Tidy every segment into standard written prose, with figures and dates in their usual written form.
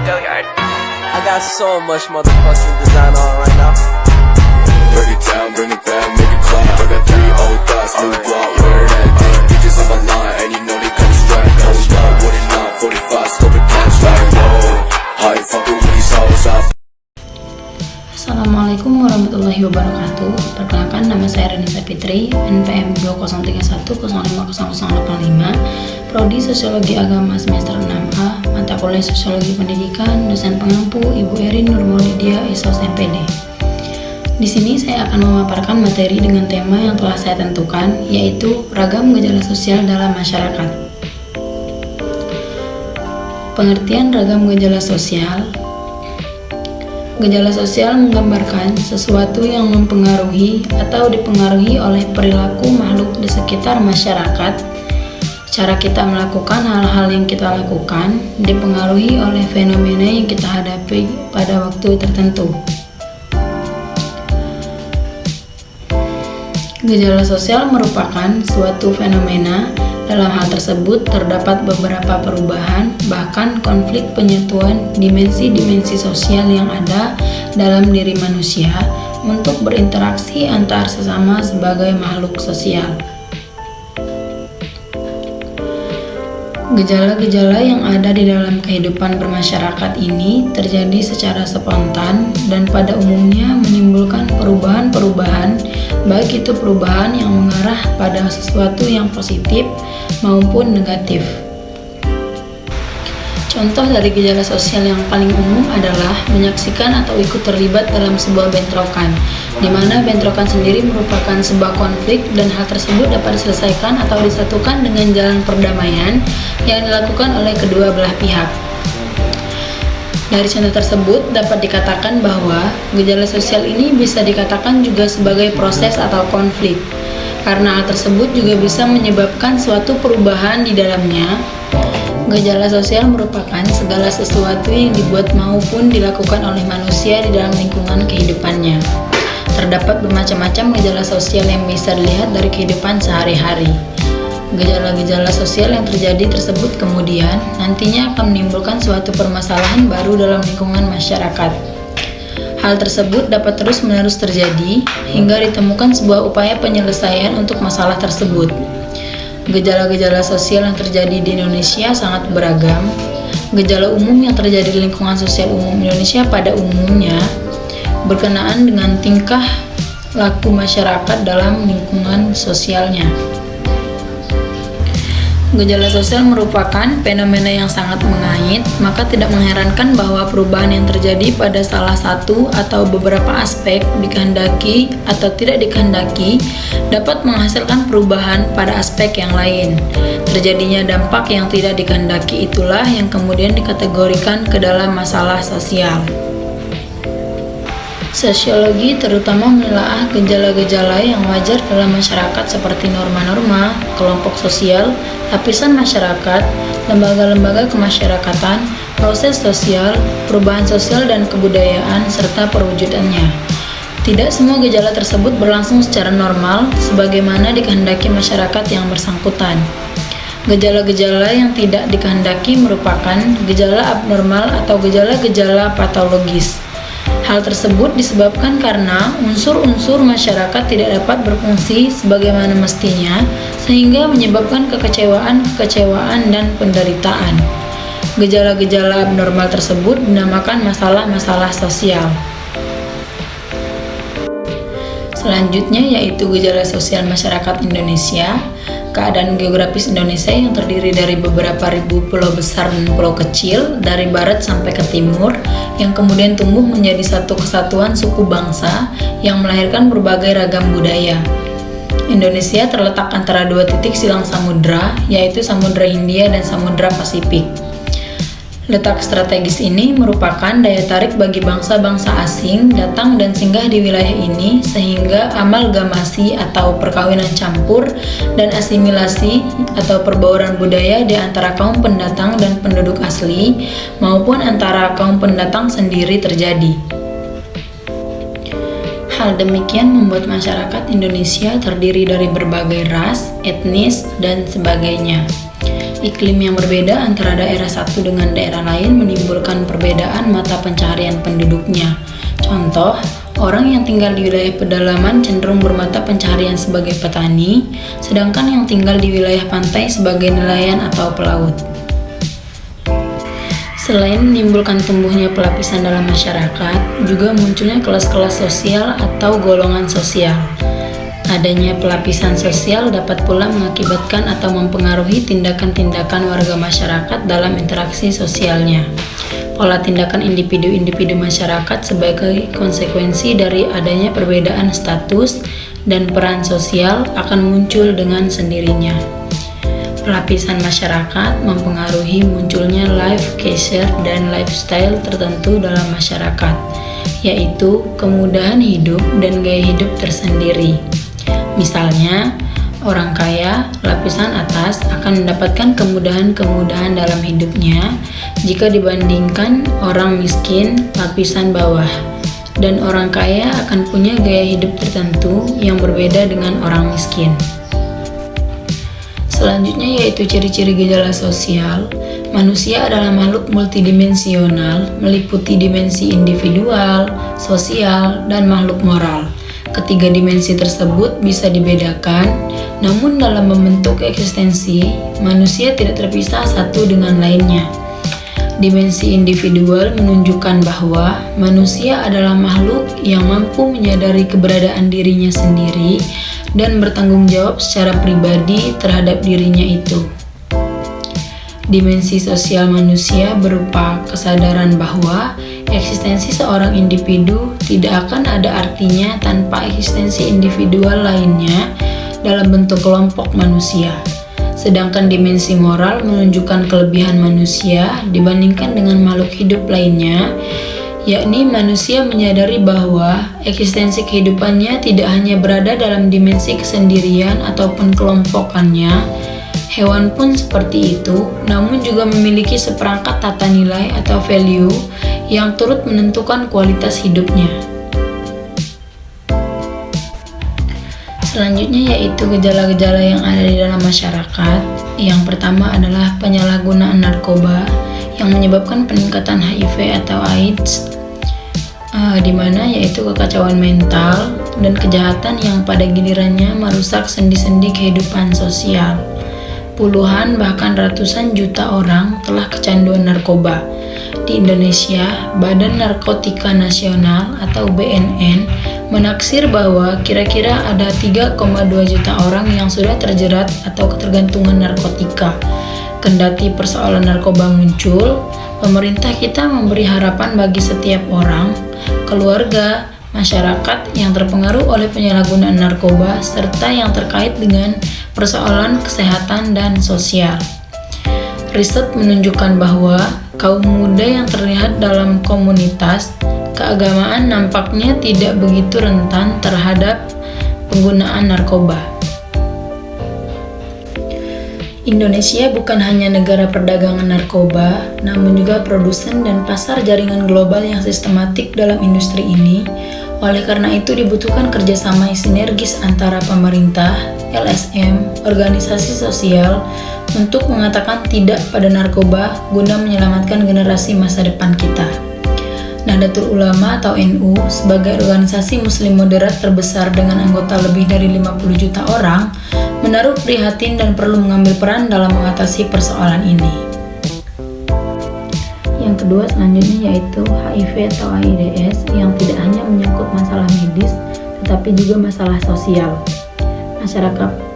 I got so much motherfucking design on right now. Break it down, bring it back, make it clap. I got 3 old thoughts, new guap, wear that dick. Bitches on my line, and you know they come strapped. Hold up, what it not, 45, scope it cash like whoa. How you fucking with these hoes up? Assalamualaikum warahmatullahi wabarakatuh. Perkenalkan, nama saya Renisa Fitri, NPM 2031050085, Prodi Sosiologi Agama semester 6A, mata kuliah Sosiologi Pendidikan, dosen pengampu Ibu Erin Nurmaulidia, SOS MPD. Di sini saya akan memaparkan materi dengan tema yang telah saya tentukan, yaitu ragam gejala sosial dalam masyarakat. Pengertian ragam gejala sosial. Gejala sosial menggambarkan sesuatu yang mempengaruhi atau dipengaruhi oleh perilaku makhluk di sekitar masyarakat. Cara kita melakukan hal-hal yang kita lakukan dipengaruhi oleh fenomena yang kita hadapi pada waktu tertentu. Gejala sosial merupakan suatu fenomena. Dalam hal tersebut terdapat beberapa perubahan, bahkan konflik penyatuan dimensi-dimensi sosial yang ada dalam diri manusia untuk berinteraksi antar sesama sebagai makhluk sosial. Gejala-gejala yang ada di dalam kehidupan bermasyarakat ini terjadi secara spontan dan pada umumnya menimbulkan perubahan-perubahan, baik itu perubahan yang mengarah pada sesuatu yang positif maupun negatif. Contoh dari gejala sosial yang paling umum adalah menyaksikan atau ikut terlibat dalam sebuah bentrokan, di mana bentrokan sendiri merupakan sebuah konflik dan hal tersebut dapat diselesaikan atau disatukan dengan jalan perdamaian yang dilakukan oleh kedua belah pihak. Dari contoh tersebut dapat dikatakan bahwa gejala sosial ini bisa dikatakan juga sebagai proses atau konflik, karena hal tersebut juga bisa menyebabkan suatu perubahan di dalamnya. Gejala sosial merupakan segala sesuatu yang dibuat maupun dilakukan oleh manusia di dalam lingkungan kehidupannya. Terdapat bermacam-macam gejala sosial yang bisa dilihat dari kehidupan sehari-hari. Gejala-gejala sosial yang terjadi tersebut kemudian nantinya akan menimbulkan suatu permasalahan baru dalam lingkungan masyarakat. Hal tersebut dapat terus-menerus terjadi hingga ditemukan sebuah upaya penyelesaian untuk masalah tersebut. Gejala-gejala sosial yang terjadi di Indonesia sangat beragam. Gejala umum yang terjadi di lingkungan sosial umum Indonesia pada umumnya berkenaan dengan tingkah laku masyarakat dalam lingkungan sosialnya. Gejala sosial merupakan fenomena yang sangat mengait, maka tidak mengherankan bahwa perubahan yang terjadi pada salah satu atau beberapa aspek dikehendaki atau tidak dikehendaki dapat menghasilkan perubahan pada aspek yang lain. Terjadinya dampak yang tidak dikehendaki itulah yang kemudian dikategorikan ke dalam masalah sosial. Sosiologi terutama menelaah gejala-gejala yang wajar dalam masyarakat seperti norma-norma, kelompok sosial, lapisan masyarakat, lembaga-lembaga kemasyarakatan, proses sosial, perubahan sosial dan kebudayaan, serta perwujudannya. Tidak semua gejala tersebut berlangsung secara normal sebagaimana dikehendaki masyarakat yang bersangkutan. Gejala-gejala yang tidak dikehendaki merupakan gejala abnormal atau gejala-gejala patologis. Hal tersebut disebabkan karena unsur-unsur masyarakat tidak dapat berfungsi sebagaimana mestinya sehingga menyebabkan kekecewaan dan penderitaan. Gejala-gejala abnormal tersebut dinamakan masalah-masalah sosial. Selanjutnya yaitu gejala sosial masyarakat Indonesia. Keadaan geografis Indonesia yang terdiri dari beberapa ribu pulau besar dan pulau kecil dari barat sampai ke timur yang kemudian tumbuh menjadi satu kesatuan suku bangsa yang melahirkan berbagai ragam budaya. Indonesia terletak antara dua titik silang samudra, yaitu Samudra Hindia dan Samudra Pasifik. Letak strategis ini merupakan daya tarik bagi bangsa-bangsa asing datang dan singgah di wilayah ini sehingga amalgamasi atau perkawinan campur dan asimilasi atau perbauran budaya di antara kaum pendatang dan penduduk asli maupun antara kaum pendatang sendiri terjadi. Hal demikian membuat masyarakat Indonesia terdiri dari berbagai ras, etnis, dan sebagainya. Iklim yang berbeda antara daerah satu dengan daerah lain menimbulkan perbedaan mata pencaharian penduduknya. Contoh, orang yang tinggal di wilayah pedalaman cenderung bermata pencaharian sebagai petani, sedangkan yang tinggal di wilayah pantai sebagai nelayan atau pelaut. Selain menimbulkan tumbuhnya pelapisan dalam masyarakat, juga munculnya kelas-kelas sosial atau golongan sosial. Adanya pelapisan sosial dapat pula mengakibatkan atau mempengaruhi tindakan-tindakan warga masyarakat dalam interaksi sosialnya. Pola tindakan individu-individu masyarakat sebagai konsekuensi dari adanya perbedaan status dan peran sosial akan muncul dengan sendirinya. Pelapisan masyarakat mempengaruhi munculnya life culture dan lifestyle tertentu dalam masyarakat, yaitu kemudahan hidup dan gaya hidup tersendiri. Misalnya, orang kaya, lapisan atas akan mendapatkan kemudahan-kemudahan dalam hidupnya jika dibandingkan orang miskin, lapisan bawah. Dan orang kaya akan punya gaya hidup tertentu yang berbeda dengan orang miskin. Selanjutnya yaitu ciri-ciri gejala sosial. Manusia adalah makhluk multidimensional, meliputi dimensi individual, sosial, dan makhluk moral. Ketiga dimensi tersebut bisa dibedakan, namun dalam membentuk eksistensi, manusia tidak terpisah satu dengan lainnya. Dimensi individual menunjukkan bahwa manusia adalah makhluk yang mampu menyadari keberadaan dirinya sendiri dan bertanggung jawab secara pribadi terhadap dirinya itu. Dimensi sosial manusia berupa kesadaran bahwa eksistensi seorang individu tidak akan ada artinya tanpa eksistensi individual lainnya dalam bentuk kelompok manusia. Sedangkan dimensi moral menunjukkan kelebihan manusia dibandingkan dengan makhluk hidup lainnya, yakni manusia menyadari bahwa eksistensi kehidupannya tidak hanya berada dalam dimensi kesendirian ataupun kelompokannya. Hewan pun seperti itu, namun juga memiliki seperangkat tata nilai atau value yang turut menentukan kualitas hidupnya. Selanjutnya yaitu gejala-gejala yang ada di dalam masyarakat. Yang pertama adalah penyalahgunaan narkoba yang menyebabkan peningkatan HIV atau AIDS, di mana yaitu kekacauan mental dan kejahatan yang pada gilirannya merusak sendi-sendi kehidupan sosial. Puluhan bahkan ratusan juta orang telah kecanduan narkoba. Di Indonesia, Badan Narkotika Nasional atau BNN menaksir bahwa kira-kira ada 3,2 juta orang yang sudah terjerat atau ketergantungan narkotika. Kendati persoalan narkoba muncul, pemerintah kita memberi harapan bagi setiap orang, keluarga, masyarakat yang terpengaruh oleh penyalahgunaan narkoba serta yang terkait dengan persoalan kesehatan dan sosial. Riset menunjukkan bahwa kaum muda yang terlihat dalam komunitas keagamaan nampaknya tidak begitu rentan terhadap penggunaan narkoba. Indonesia bukan hanya negara perdagangan narkoba, namun juga produsen dan pasar jaringan global yang sistematik dalam industri ini. Oleh karena itu dibutuhkan kerjasama sinergis antara pemerintah, LSM, organisasi sosial untuk mengatakan tidak pada narkoba guna menyelamatkan generasi masa depan kita. Nahdlatul Ulama atau NU sebagai organisasi muslim moderat terbesar dengan anggota lebih dari 50 juta orang menaruh prihatin dan perlu mengambil peran dalam mengatasi persoalan ini. Yang kedua selanjutnya yaitu HIV atau AIDS yang tidak hanya menyangkut masalah medis tetapi juga masalah sosial.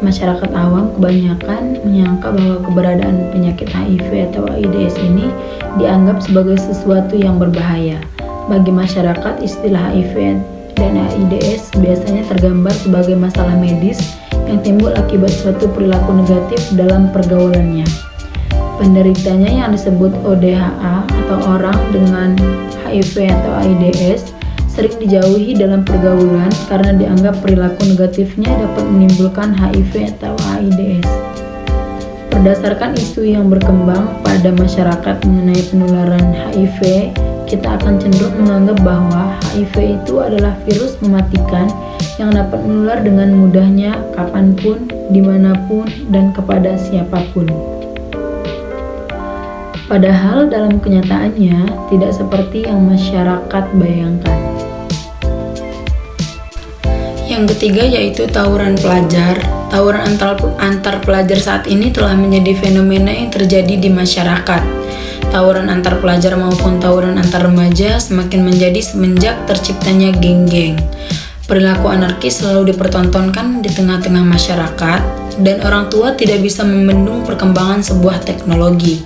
Masyarakat awam kebanyakan menyangka bahwa keberadaan penyakit HIV atau AIDS ini dianggap sebagai sesuatu yang berbahaya. Bagi masyarakat, istilah HIV dan AIDS biasanya tergambar sebagai masalah medis yang timbul akibat suatu perilaku negatif dalam pergaulannya. Penderitanya yang disebut ODHA atau orang dengan HIV atau AIDS sering dijauhi dalam pergaulan karena dianggap perilaku negatifnya dapat menimbulkan HIV atau AIDS. Berdasarkan isu yang berkembang pada masyarakat mengenai penularan HIV, kita akan cenderung menganggap bahwa HIV itu adalah virus mematikan yang dapat menular dengan mudahnya kapanpun, dimanapun, dan kepada siapapun. Padahal dalam kenyataannya tidak seperti yang masyarakat bayangkan. Yang ketiga yaitu tawuran pelajar. Tawuran antar pelajar saat ini telah menjadi fenomena yang terjadi di masyarakat. Tawuran antar pelajar maupun tawuran antar remaja semakin menjadi semenjak terciptanya geng-geng. Perilaku anarkis selalu dipertontonkan di tengah-tengah masyarakat, dan orang tua tidak bisa membendung perkembangan sebuah teknologi.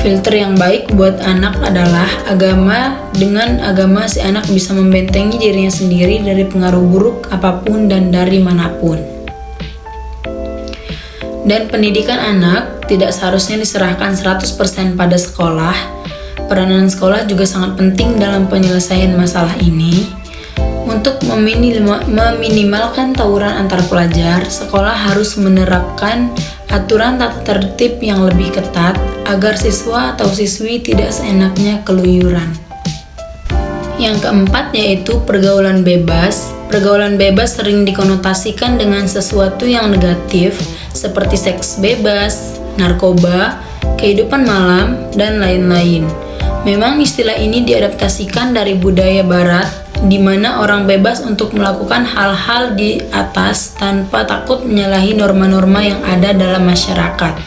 Filter yang baik buat anak adalah agama. Dengan agama, si anak bisa membentengi dirinya sendiri dari pengaruh buruk apapun dan dari manapun. Dan pendidikan anak tidak seharusnya diserahkan 100% pada sekolah. Peranan sekolah juga sangat penting dalam penyelesaian masalah ini. Untuk meminimalkan tawuran antar pelajar, sekolah harus menerapkan aturan tata tertib yang lebih ketat agar siswa atau siswi tidak seenaknya keluyuran. Yang keempat yaitu pergaulan bebas. Pergaulan bebas sering dikonotasikan dengan sesuatu yang negatif seperti seks bebas, narkoba, kehidupan malam, dan lain-lain. Memang istilah ini diadaptasikan dari budaya barat, di mana orang bebas untuk melakukan hal-hal di atas tanpa takut menyalahi norma-norma yang ada dalam masyarakat.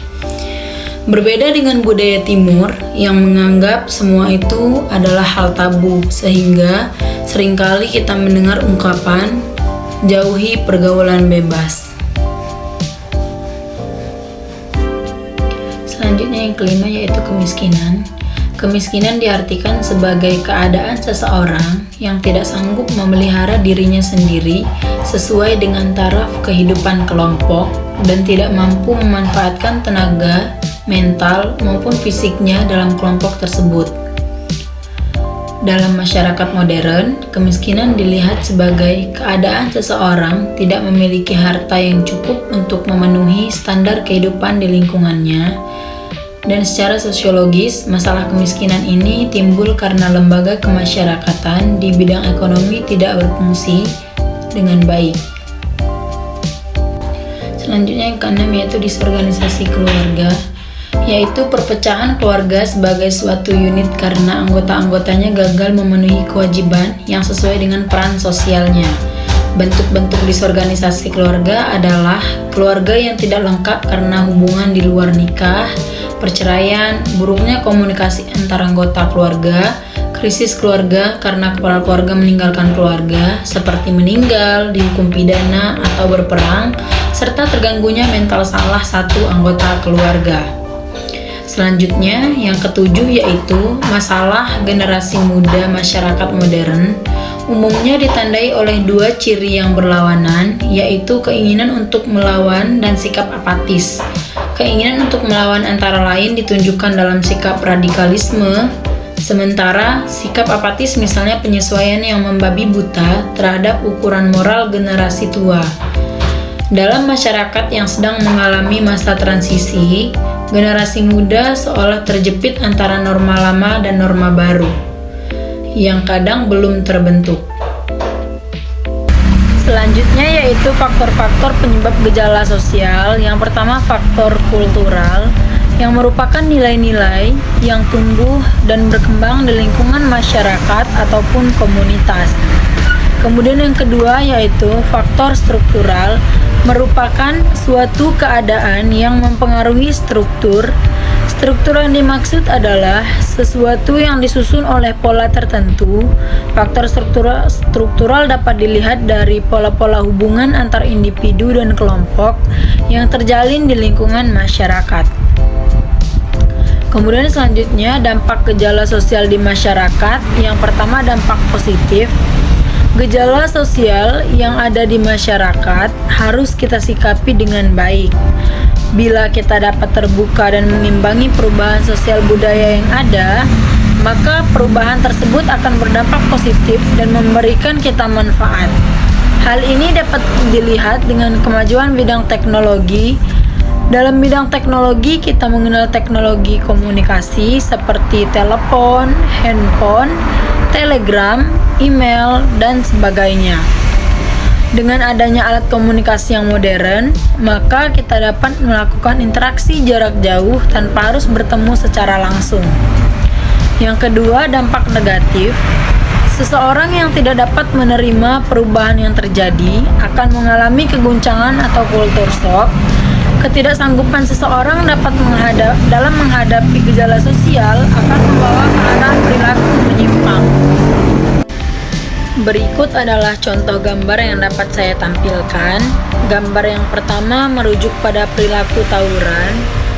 Berbeda dengan budaya timur yang menganggap semua itu adalah hal tabu, sehingga seringkali kita mendengar ungkapan jauhi pergaulan bebas. Selanjutnya yang kelima yaitu kemiskinan. Kemiskinan diartikan sebagai keadaan seseorang yang tidak sanggup memelihara dirinya sendiri sesuai dengan taraf kehidupan kelompok dan tidak mampu memanfaatkan tenaga, mental, maupun fisiknya dalam kelompok tersebut. Dalam masyarakat modern, kemiskinan dilihat sebagai keadaan seseorang tidak memiliki harta yang cukup untuk memenuhi standar kehidupan di lingkungannya. Dan secara sosiologis, masalah kemiskinan ini timbul karena lembaga kemasyarakatan di bidang ekonomi tidak berfungsi dengan baik. Selanjutnya yang keenam yaitu disorganisasi keluarga, yaitu perpecahan keluarga sebagai suatu unit karena anggota-anggotanya gagal memenuhi kewajiban yang sesuai dengan peran sosialnya. Bentuk-bentuk disorganisasi keluarga adalah keluarga yang tidak lengkap karena hubungan di luar nikah, perceraian, buruknya komunikasi antar anggota keluarga, krisis keluarga karena kepala keluarga meninggalkan keluarga, seperti meninggal, dihukum pidana, atau berperang, serta terganggunya mental salah satu anggota keluarga. Selanjutnya, yang ketujuh yaitu masalah generasi muda masyarakat modern. Umumnya ditandai oleh dua ciri yang berlawanan, yaitu keinginan untuk melawan dan sikap apatis. Keinginan untuk melawan antara lain ditunjukkan dalam sikap radikalisme, sementara sikap apatis misalnya penyesuaian yang membabi buta terhadap ukuran moral generasi tua. Dalam masyarakat yang sedang mengalami masa transisi, generasi muda seolah terjepit antara norma lama dan norma baru, yang kadang belum terbentuk. Selanjutnya yaitu faktor-faktor penyebab gejala sosial. Yang pertama faktor kultural, yang merupakan nilai-nilai yang tumbuh dan berkembang di lingkungan masyarakat ataupun komunitas. Kemudian yang kedua yaitu faktor struktural, merupakan suatu keadaan yang mempengaruhi struktur. Struktur yang dimaksud adalah sesuatu yang disusun oleh pola tertentu. Faktor struktural dapat dilihat dari pola-pola hubungan antar individu dan kelompok yang terjalin di lingkungan masyarakat. Kemudian selanjutnya dampak gejala sosial di masyarakat. Yang pertama dampak positif. Gejala sosial yang ada di masyarakat harus kita sikapi dengan baik. Bila kita dapat terbuka dan mengimbangi perubahan sosial budaya yang ada, maka perubahan tersebut akan berdampak positif dan memberikan kita manfaat. Hal ini dapat dilihat dengan kemajuan bidang teknologi. Dalam bidang teknologi, kita mengenal teknologi komunikasi seperti telepon, handphone, telegram, email, dan sebagainya. Dengan adanya alat komunikasi yang modern, maka kita dapat melakukan interaksi jarak jauh tanpa harus bertemu secara langsung. Yang kedua, dampak negatif. Seseorang yang tidak dapat menerima perubahan yang terjadi akan mengalami keguncangan atau culture shock. Ketidaksanggupan seseorang dalam menghadapi gejala sosial akan membawa ke arah perilaku menyimpang. Berikut adalah contoh gambar yang dapat saya tampilkan. Gambar yang pertama merujuk pada perilaku tawuran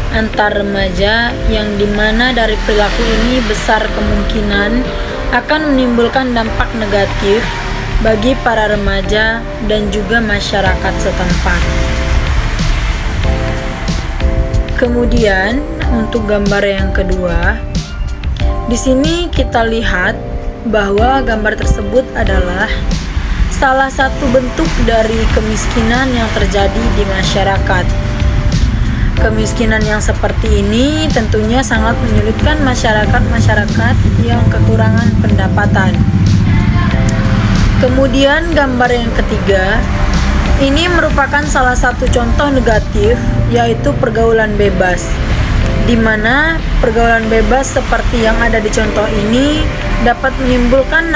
antar remaja yang dimana dari perilaku ini besar kemungkinan akan menimbulkan dampak negatif bagi para remaja dan juga masyarakat setempat. Kemudian untuk gambar yang kedua, di sini kita lihat bahwa gambar tersebut adalah salah satu bentuk dari kemiskinan yang terjadi di masyarakat. Kemiskinan yang seperti ini tentunya sangat menyulitkan masyarakat yang kekurangan pendapatan. Kemudian gambar yang ketiga, ini merupakan salah satu contoh negatif, yaitu pergaulan bebas, di mana pergaulan bebas seperti yang ada di contoh ini dapat menimbulkan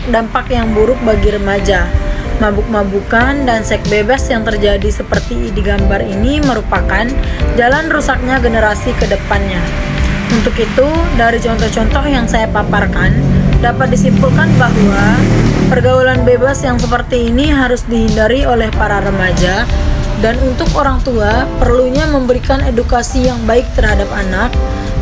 dampak yang buruk bagi remaja. Mabuk-mabukan dan seks bebas yang terjadi seperti di gambar ini merupakan jalan rusaknya generasi ke depannya. Untuk itu, dari contoh-contoh yang saya paparkan, dapat disimpulkan bahwa pergaulan bebas yang seperti ini harus dihindari oleh para remaja, dan untuk orang tua perlunya memberikan edukasi yang baik terhadap anak.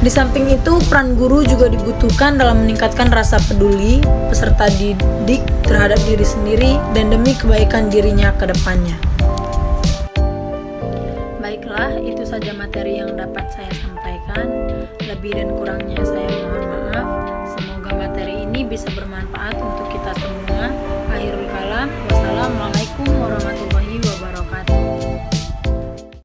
Di samping itu, peran guru juga dibutuhkan dalam meningkatkan rasa peduli peserta didik terhadap diri sendiri dan demi kebaikan dirinya ke depannya. Baiklah, itu saja materi yang dapat saya sampaikan. Lebih dan kurangnya saya mohon maaf. Semoga materi ini bisa bermanfaat untuk kita semua.